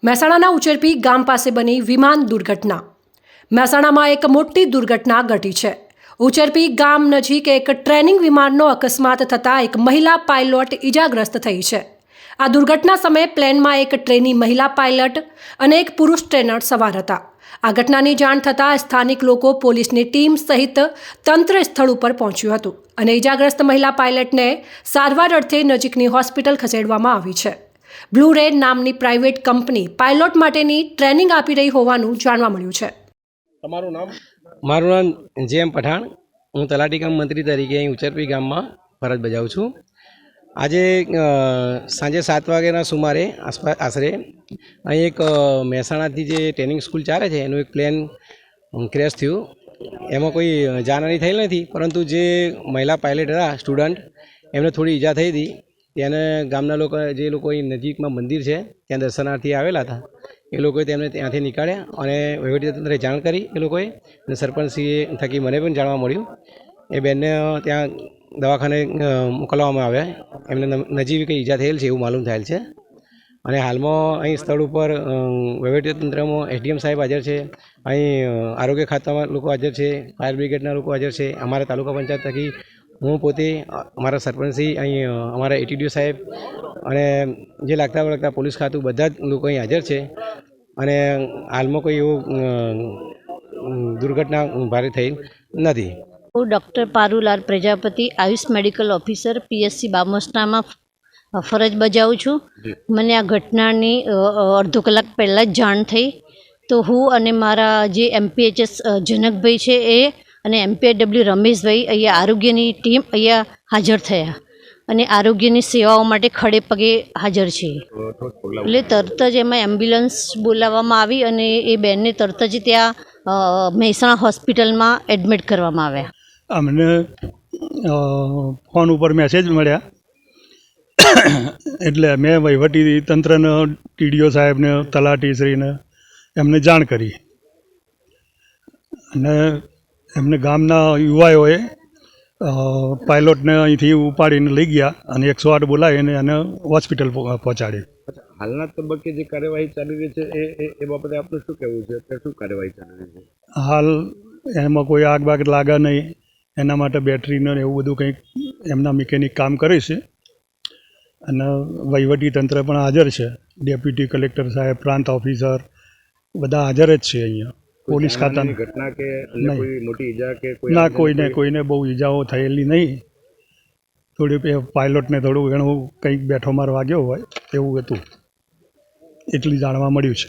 મહેસાણાના ઉચરપી ગામ પાસે બની વિમાન દુર્ઘટના। મહેસાણામાં એક મોટી દુર્ઘટના ઘટી છે। ઉચરપી ગામ નજીક એક ટ્રેનિંગ વિમાનનો અકસ્માત થતાં એક મહિલા પાયલોટ ઈજાગ્રસ્ત થઈ છે। આ દુર્ઘટના સમયે પ્લેનમાં એક ટ્રેની મહિલા પાયલટ અને એક પુરુષ ટ્રેનર સવાર હતા। આ ઘટનાની જાણ થતાં સ્થાનિક લોકો, પોલીસની ટીમ સહિત તંત્ર સ્થળ ઉપર પહોંચ્યું હતું અને ઈજાગ્રસ્ત મહિલા પાયલટને સારવાર અર્થે નજીકની હોસ્પિટલ ખસેડવામાં આવી છે। બ્લુ રેડ નામની પ્રાઇવેટ કંપની પાયલોટ માટેની ટ્રેનિંગ આપી રહી હોવાનું જાણવા મળ્યું છે। તમારું નામ? મારું નામ જેએમ પઠાણ। હું તલાટી કામ મંત્રી તરીકે અહીં ઉચરપી ગામમાં ફરજ બજાવું છું। આજે સાંજે 7 વાગ્યાના સુમારે આશરે અહીં એક મહેસાણાથી જે ટ્રેનિંગ સ્કૂલ ચાલે છે એનું એક પ્લેન ક્રેશ થયું। એમાં કોઈ જાનહાની થયેલ નથી, પરંતુ જે મહિલા પાયલટ હતા સ્ટુડન્ટ, એમને થોડી ઈજા થઈ હતી। તેને ગામના લોકો, જે લોકો અહીં નજીકમાં મંદિર છે ત્યાં દર્શનાર્થી આવેલા હતા, એ લોકોએ તેમને ત્યાંથી નીકાળ્યા અને વહીવટીતંત્રે જાણ કરી એ લોકોએ, અને સરપંચશ્રીએ થકી મને પણ જાણવા મળ્યું। એ બેનને ત્યાં દવાખાને મોકલવામાં આવ્યા। એમને નજીવી કંઈ ઈજા થયેલ છે એવું માલુમ થયેલ છે। અને હાલમાં અહીં સ્થળ ઉપર વહીવટીતંત્રમાં એસડીએમ સાહેબ હાજર છે, અહીં આરોગ્ય ખાતામાં લોકો હાજર છે, ફાયર બ્રિગેડના લોકો હાજર છે, અમારા તાલુકા પંચાયત થકી હું પોતે, અમારા સરપંચશ્રી, અહીં અમારા એટીડીઓ સાહેબ અને જે લાગતા વળગતા પોલીસ ખાતું, બધા જ લોકો અહીં હાજર છે। અને હાલમાં કોઈ એવું દુર્ઘટના ભારે થઈ નથી। હું doctor Parulal Prajapati, AYUSH medical officer, PSC બામોસનામાં ફરજ બજાવું છું। મને આ ઘટનાની અડધો કલાક પહેલાં જ જાણ થઈ, તો હું અને મારા જે એમપીએચએસ જનકભાઈ છે એ અને એમપીએડબલ્યુ રમેશભાઈ અહીંયા આરોગ્યની ટીમ અહીંયા હાજર થયા અને આરોગ્યની સેવાઓ માટે ખડે પગે હાજર છે। એટલે તરત જ એમાં એમ્બ્યુલન્સ બોલાવવામાં આવી અને એ બેનને તરત જ ત્યાં મહેસાણા હોસ્પિટલમાં એડમિટ કરવામાં આવ્યા। અમને ફોન ઉપર મેસેજ મળ્યા એટલે મેં વહીવટી તંત્રને, ટીડીઓ સાહેબને, તલાટીશ્રીને એમને જાણ કરી અને એમને ગામના યુવાઓએ પાયલોટને અહીંથી ઉપાડીને લઈ ગયા અને 108 બોલાવીને એને હોસ્પિટલ પહોંચાડી। હાલના તબક્કે જે કાર્યવાહી ચાલી રહી છે એ બાબતે આપનું શું કહેવું છે? અત્યારે શું કાર્યવાહી ચાલી રહી છે? હાલ એમાં કોઈ આગ બાગ લાગે નહીં એના માટે બેટરીને એવું બધું કંઈક એમના મિકેનિક કામ કરે છે અને વહીવટી તંત્ર પણ હાજર છે। ડેપ્યુટી કલેક્ટર સાહેબ, પ્રાંત ઓફિસર બધા હાજર જ છે અહીંયા। પોલીસ ખાતાની ઘટના કે કોઈ મોટી ઈજા કે ના, કોઈને બહુ ઈજાઓ થયેલી નહીં। થોડી પાયલોટને થોડું ઘણું કંઈક બેઠો માર વાગ્યો હોય એવું હતું, એટલું જાણવા મળ્યું છે।